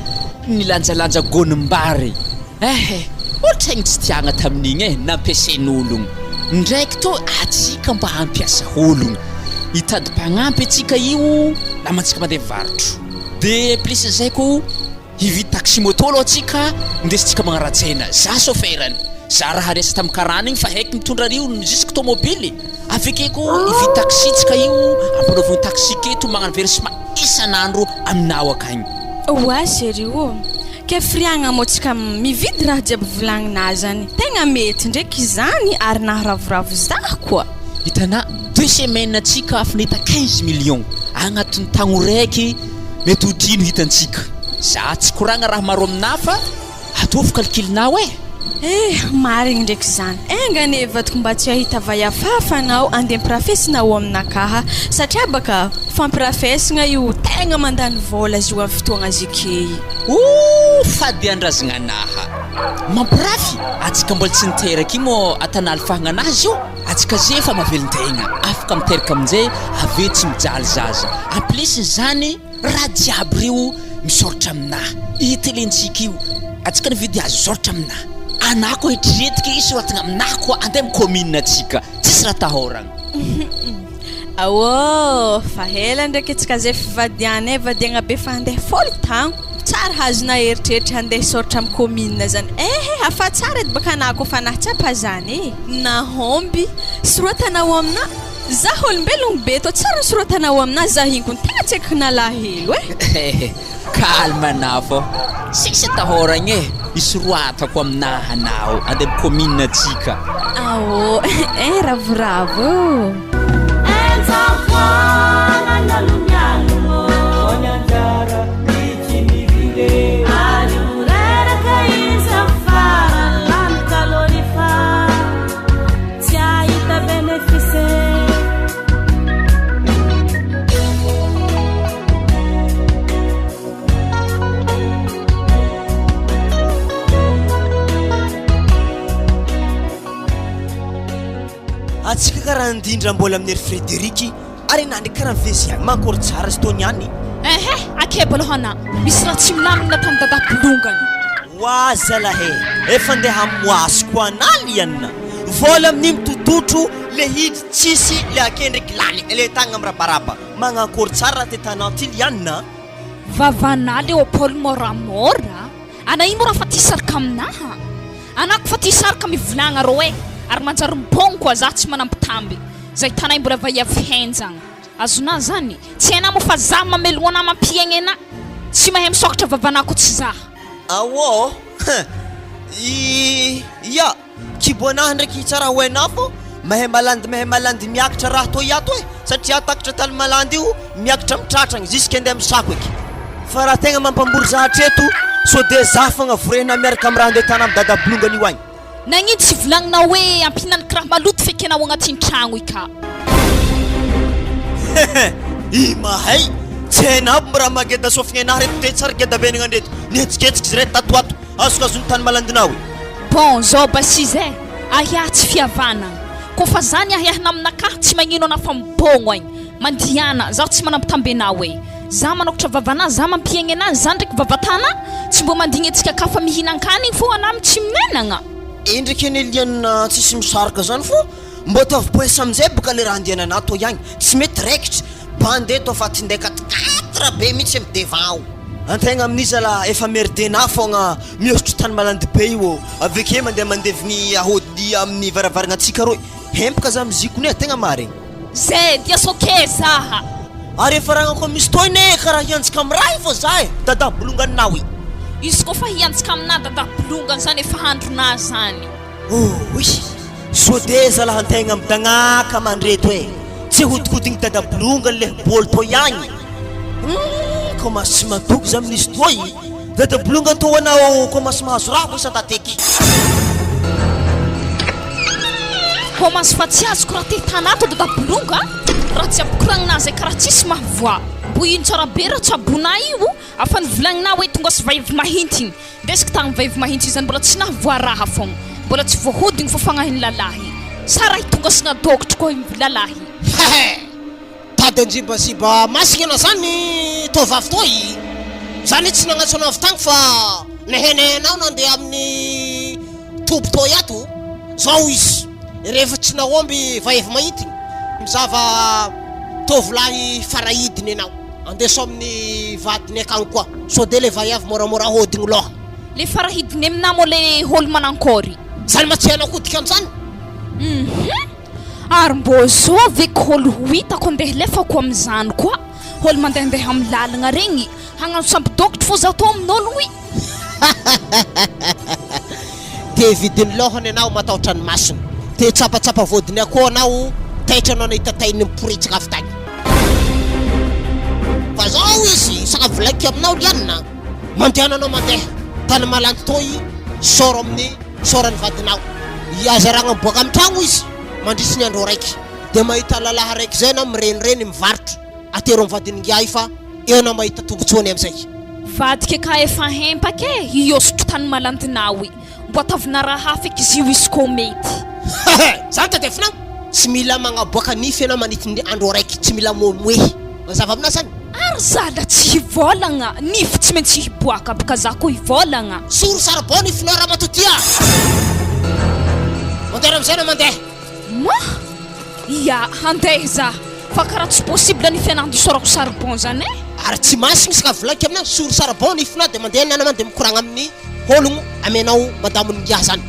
ny lanjalanja gonimbary. Ohatra igny tsy tiagna tamin'igny nampiasain'ologno. Ndraiky tô atsika mba hampiasa ologno. Hitady mpagnampy atsika io, namantsika mandeha varotro. De plus zay ko, hividy taxi moto aloha atsika, ndesitsika magnaratsena. Za chauffeurany. Za raha resa tamin'ny karana igny fa haiko mitondra rio jusque tomobily. Aveke ko hividy taxi tsika io, ampanaoviny taxi keto magnano versement isan'andro aminao akagny. Oa sérieux. Ke friagna mo tsika mividy raha jiaby volagninao zany. Tegna mety ndraiky izany ary naharavoravo zah koa. Hitanà 2 semaines atsika afineta 15 millions. Agnatin'ny tagno raiky mety hodrino hitantsika. Za tsy koragna raha maro aminah fa ataovy calculinao marigny ndraiky zany. Engany evatiko mba tsy ahita vahiafafanao andeha ampirafesinao aminakaha satria baka fampirafesina io tegna mandany vola azy io amin'ny fotoagna zikey. Fady andrazagna anaha. Mampirafy, atsika mbola tsy niteraka mo atan'alifahagna anazy io. Atsika zay fa mavelon-tegna. Afaka miteraka aminjay, ave tsy mijaly zaza. En plus zany, raha jiaby reo misoratra aminah. Itelentsika io, atsika nividy azy misoratra aminah. Anako hitretika izy soratagna aminah koa andeha commune atsika. Tsisy raha tahoragna. Fa hela ndraiky atsika zay fivadianay vadiagna be fa andeha folo tagno. Tsara hazona eritreritra andeha soratra amin'ny commune zany. Afa tsara edy baka anako fa nahtsapa zany nahomby sorotanao aminah. Zah olombelogno be tô tsara sorotanao aminah zah hinkony tegna tsy haiko nalahelo Calme anao fô. Sisy tahoragna isoroatako aminah anao andeha amin'ny commune atsika. Ravoravo. Atsika karaha ndindra mbola amin'ny Frederiky ary nandry karaha veziagny mankory tsara sy toniany. Akebalahana misy raha tsy milamina tany dadabolongany. Wa zalahe efa andeha hamoasy koa analiana vola amin'ny mitototro le hidy tsisy le akendraiky lany le tagna mirabaraba magnakory tsara te tanao ty liana. Vavanaly o Paul moramora ana ino raha fa tisaraka aminaha anako fa tisaraka mivolagna ro ary manjary mibongo koa za tsy manampitamby zay tanay mbola vahiavy henjagna azona zany tsy hainao mo fa za mameloana mampiaigna ena tsy mahay misokatra vavanako tsy za. Ya kiboanahy ndraiky tsara hoena fô mahay malandy miakatra raha tô iato satria takatra tany malandy io miakatra mitratragna jusque andeha misako eky fa raha tegna mampambory za hatreto so de za fogna vorena miaraka amin'ny raha andeha tana amin'ny dadabolongany io agny. Nagnino tsy volagninao hoe ampinany kiraha maloto feky anao agnatin'ny tragno ika. Mahay tsy hainao raha mageda sofigna anahy reto te tsara geda benagna andreto nihetsiketsika izy reto tatoato azokazony tany malandinao. Bon zao basy ahia tsy fihavanagna koa fa zany ahiahina aminakahy tsy magnino ana fa mibongo agny mandiana zaho tsy manampitamby anao za manokatra vavana za mampiaigna anazy za ndraiky vavatana tsy mbo mandigny antsika ka fa mihinan-kany igny fô anamy tsy menagna. Indriky eny liana tsisy misaraka zany fô mbo ataovy poesa amin'izay boka le raha andianana tô ihany tsy mety raikitra bande tô fa tindeka 4 be mihitsy amin'ny devan ao antegna amin'izy ala efa merdena fogna mihosotra tany malandy be io aveke mandeha mandevigny ahody amin'ny varavaragna atsika roy hempaka za mizikony tegna marigny zay dia soke zaha ary efa raha ko misy toine karaha hiantsika amin'ny raha fô za dadabolonganinao izy koa fa hiantsika aminah dadabolongany zany efa handronah zany. So de zalaha antegna midagnaka mandreto tsy hodikodiny dadabolongany le bôly tô ihany komasy tsy madoky za amin'izy toy dadabolongany tô anao komasy mahazo raha ko isan-tateky komasy fa tsy azoko raha te tanato dadabolonga raha tsy apokoragninazy karaha tsisy mahavoa mbo ino tsara be raha tsabona io afa nivolagninao hoe tonga sy vaivy mahintiny ndesika tagny vaivy mahintiny zany mbola tsy nahavoa raha fogna mbola tsy voahodigny fa fagnahin'ny lalahy Sara itonga sina dokotro koa mivolalahy. Tady anjibasiba masigna zany tovavy toy. Zany tsy nagnatsona avy tagny fa nehenenao nandeha amin'ny tobo toy ato. Zao izy rehefa tsy naomby vaevy mahity mizava tovolahy farahidiny anao andeso amin'ny vadiny akagny koa so de le vaiavy moramora hodigny loha. Le farahidiny aminamo le holo manankory. Zany matsianao kodika an'izany. Ary mbô zao veko holo hitako andeha lefako amin'izany koa holo mandehandeha amin'ny lalagna regny hagnano sampy dokotro fô zato amin'olo oi. Te vidiny lohany anao matahotra ny masony. Te tsapatsapa vodiny akoho anao taitranao na hitatainy miporitsika avy tagny. Fa zao izy saka volaiko aminao lianina mandehananao mandeha tany malanty toy soro amin'ny sorany vadinao. Iazaragna miboaka amin'ny tragno izy mandrisi ny andro raiky de mahita lalahy raiky zay na mirenireny mivarotro atero amin'ny vadiny ngiahy fa eo na mahita tombotsony am'izay. Vadika ka efa hempaka e iosotro tany malantinao mbo atavina raha hafa eky izy io izy koa mety. Zany tadefinao tsy mila magnaboaka nify anao manitiny andro raiky tsy mila momoehy mazava aminao zany. Ary zala tsy hivolagna nify tsy maintsy hiboaka baka za koa hivolagna. Soro sarbao nifinao raha matotia. Mandeha am'izay na mandeha. Ma ya handeha za fa karaha tsy possible nify anandy isorako sarbon zany e. Ary tsy masigny saka volaky aminao soro sarbon nifinao de mandeha niana man de mikoragna amin'ny hologno amenao madamony ngiah zany.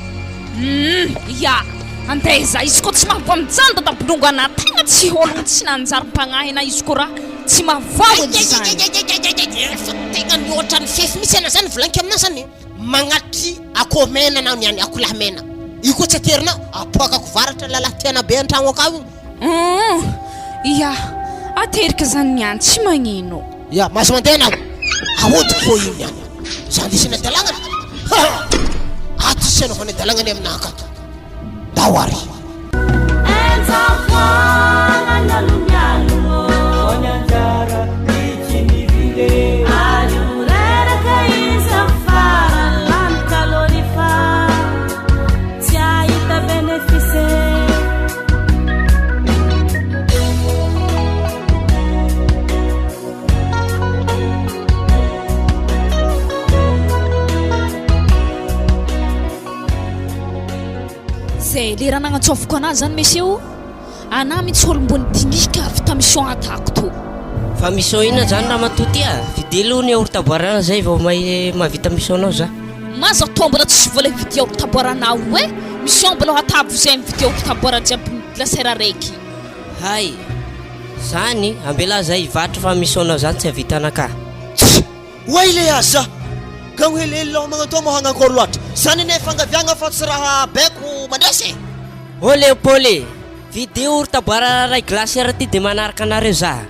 Ya andeha za izy koa tsy mahavoa mijanona tabolongo ana tegna tsy hologno tsy nanjary-pagnahy na izy koa raha tsy mahavoa zany. Tegna mihoatra ny fefy misy ana zany volaky aminao zany magnatry akoho mena anao niany akoho lahy mena. Io koa tsy aterinao apoakako varatra lalahy tiana be an-tragno akao. Ya aterika zany niany tsy magnino. Ya maso mandeha anao ahodiko fô io niany zany isina dalagnany. Ato isena fa ny dalagnany aminaka ato dawari. Le raha nagnantsovako anazy zany monsieur ana mitsy olombony dinika vita mission atako to. Fa mission ina zany raha matoty videlo ny ortaboarana zay vao mahavita mission anao za. Maza to mbola tsy vola vidy ortaboaranao e mission mbola hatabo zay mividy ortaboara jiaby lasera raiky. Hay zany ambela zay ivatra fa mission anao zany tsy havita anaka. Way le asa kang helelo mga to mo hangakor loatra zany nefa angaviagna fa tsy raha beko mandresy. O Leopoly vidéo ortaboara ray glacière ty de manaraka anareo za.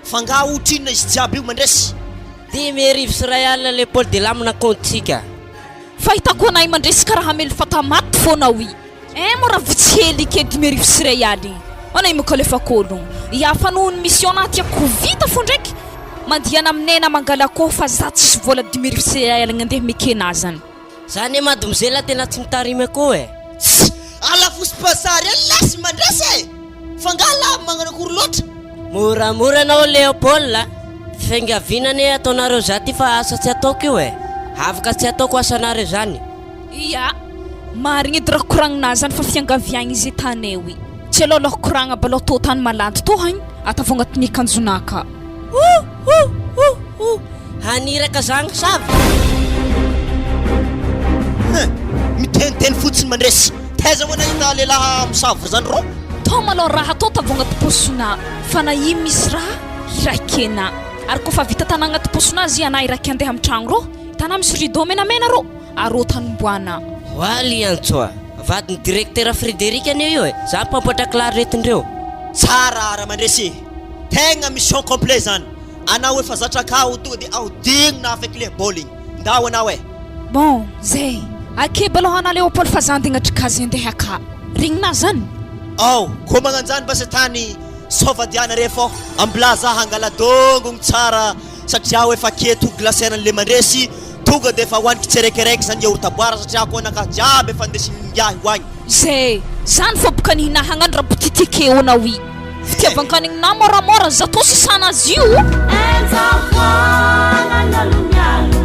Fanga utrinna izy jiaby io mandresy. Dimy arivo sy ray alina Leopoly de lamina kontsika. Fa hitako anay mandresy karaha hamelo fatamaty foana oi. Mora vitsy hely ke 10,000 sy ray alina. Anay mokalefa kologno. Iafa nohony mission natyako vita fo ndraiky. Mandiana aminena mangala koa fa za tsy vola 10,000 sy ray alina andeha mekena zany. Zany mademoiselle tena tsy mitarimy koa e. Ala fosy pasary alasy mandresy. Fangala magnanakory loatra. Moramora anao Leopold fiangavinany ataonareo za ty fa asa tsy ataoko io e. Afaka tsy ataoko asanareo zany. Ya marigny edy raha koragnina zany fa fiangaviagna izy tany oi. Tsy alôloha koragna baloha to tany malanty to hagny atavo agnatin'ny kanjonaka. Haniraka zany savy. Mitenteny fotsiny mandresy. Taiza mo nahita lehilahy misavo zany ro? To malôha raha to tavo agnaty posona fa na ino misy raha irakena. Ary koa fa vita tana agnaty posona azy ana iraky andeha amin'ny tragno ro tana misy rideau menamena ro aro tanimboana. Wali antsoa vadiny directeur Frédéric anio io e. Za mpamboatra klaretindreo. Tsara ara mandresy. Tegna mission complet zany. Anao efa zatra kao tonga de aodigna avec le bowling. Ndao anao e. Bon, zay. Ake baloha ana Leopold fa zany degnatry kazy andeha ka. Rignina zany. Oh, ko magnano zany basa tany sovadiana refo amblaza hangala dongogno tsara satria efa keto glacière le mandresy tonga de fa hoaniky tserekeraiky zany ortaboara satria ko naka jiaby efa ndesigny ngiahy hoagny. Zay Zany fa boka ny hinahagnany raha botitike onao i fitiavan-kanigny na moramora za tô sisana azy io Enza kwa na lumialo